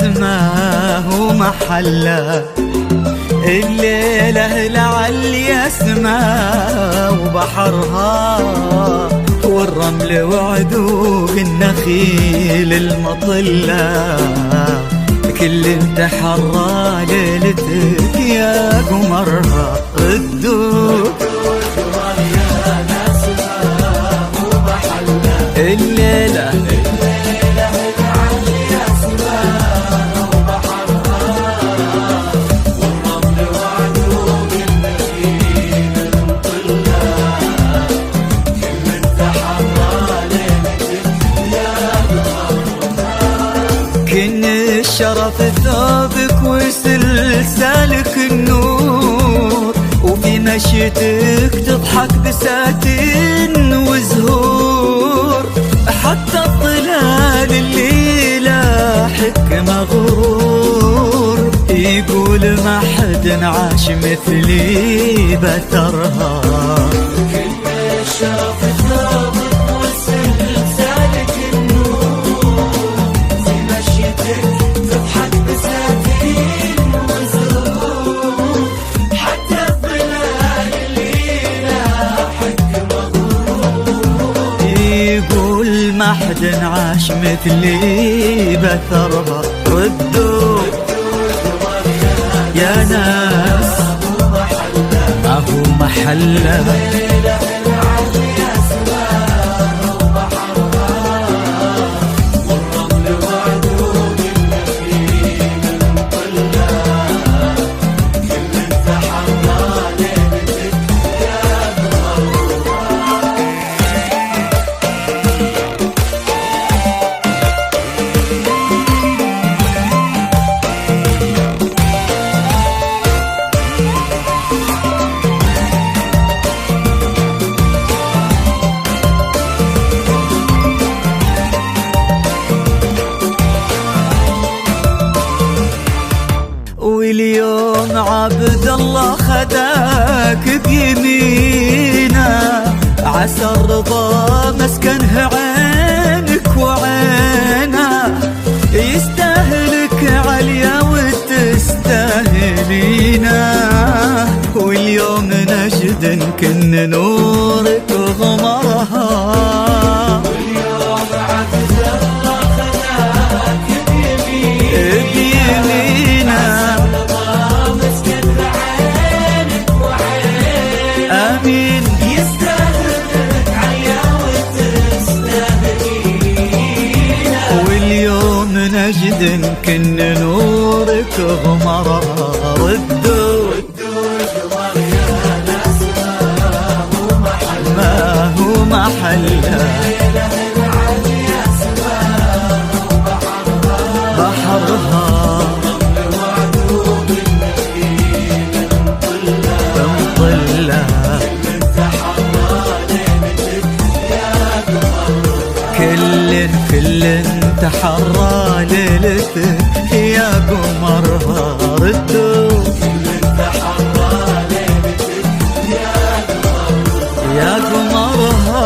اسماه ومحله، الليلة لعلي اسماه وبحرها، والرمل وعدوق النخيل المطلة، كل تحرى ليلتك يا قمرها الدوق. الليلة كن الشرف ثوبك وسلسالك النور، وفي مشيتك تضحك بساتين وزهور، حتى الظلال اللي لاحق مغرور، يقول ما حد عاش مثلي بثرها. كن الشرف ثوبك وسلسالك النور، تضحك بساتين وزهور، حتى الظلال اللي لاحق مغرور، يقول ما حد عاش مثلي بثرها. ردوا يا ناس ما هو محله، واليوم عبد الله خداك بيمينه، عسى الرضا مسكنه عينك وعينه، يستاهلك عليا وتستاهلينه، واليوم نجد كن نورك غمرها. واليوم عبد الله خداك بيمينه، آمين، يستاهلك عليا وتستاهلينا، واليوم نجد كن نورك غمرها. ردوا ما هو محله، بحرها مطلة، كل تحرى ليلتك يا قمرها. ردوا يا قمرها